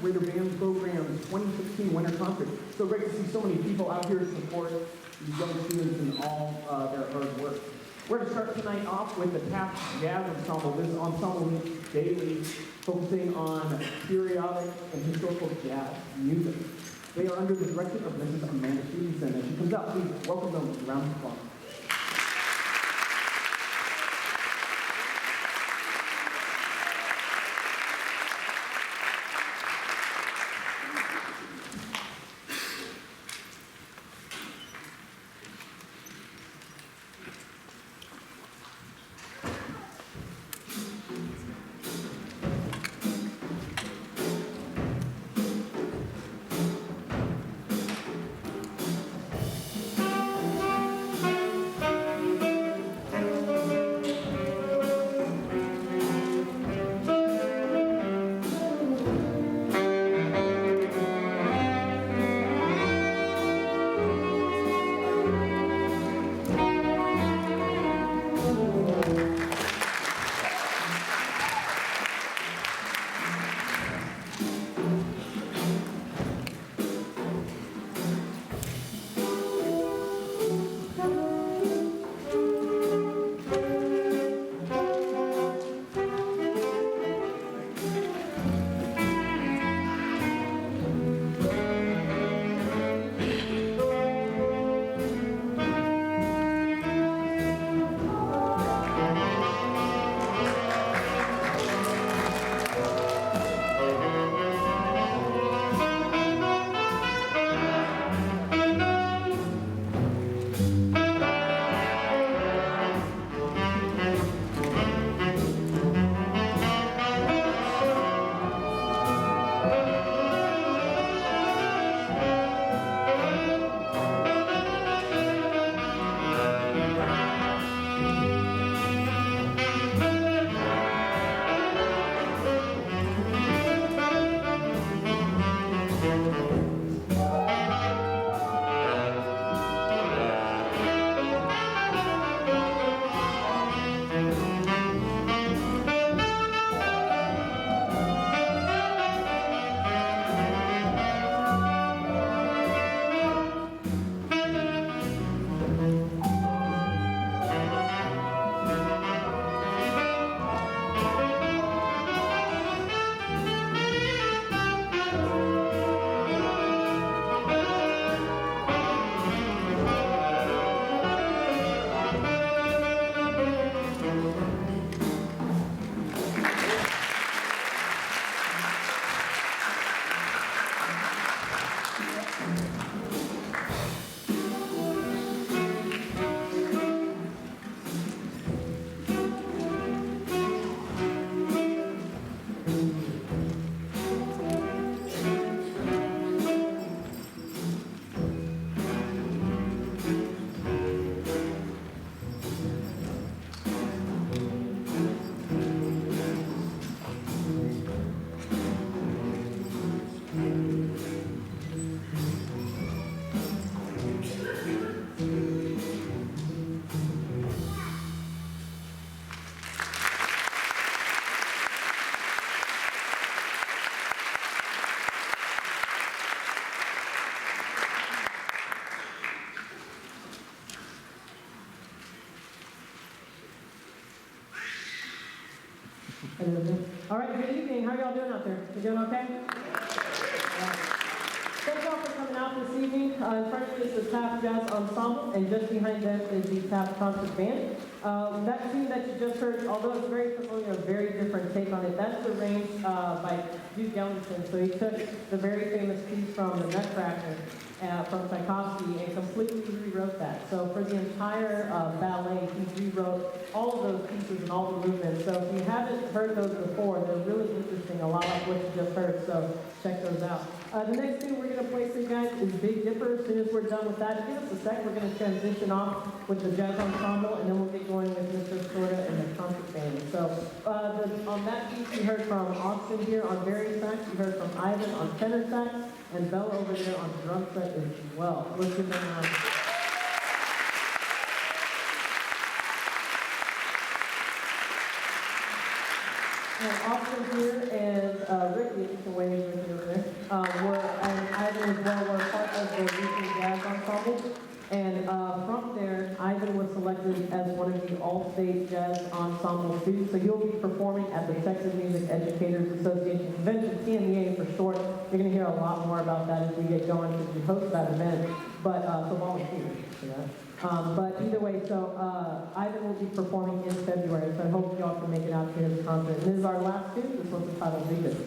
Greater Band Program 2016 Winter Concert. So great to see so many people out here to support these young students and all their hard work. We're going to start tonight off with the Taft Jazz Ensemble. This ensemble meets daily, focusing on periodic and historical jazz music. They are under the direction of Mrs. Amanda Stevenson. As she comes out, please welcome them with a round of applause. All right, good evening. How y'all doing out there? You doing okay? Thank y'all for coming out this evening. In front of you is the Taft Jazz Ensemble, and just behind them is the Taft Concert Band. That tune that you just heard, although it's very familiar, a very different take on it. That's arranged by Duke Ellington. So he took the very famous piece from The Nutcracker from Tchaikovsky and completely rewrote that. So for the entire ballet, he rewrote all of those pieces and all the movements. So if you haven't heard those before, they're really interesting, a lot like what you just heard. So check those out. The next thing we're going to play for you guys is Big Dipper. As soon as we're done with that, give us a sec. We're going to transition off with the jazz ensemble, and then we'll get going with Mr. Sorda and the concert band. So on that piece, you heard from Austin here on baritone sax, you heard from Ivan on tenor sax, and Bella over there on drum set as well. Let's give them a round. And Austin here, and Ricky, you can wave with me over there. And from there, Ivan was selected as one of the All-State Jazz Ensemble students. So you'll be performing at the Texas Music Educators Association Convention, TMEA for short. You're going to hear a lot more about that as we get going because we host that event. But so volunteer for that. But either way, so Ivan will be performing in February. So I hope y'all can make it out to his concert. And this is our last student. This one's entitled "Lead It."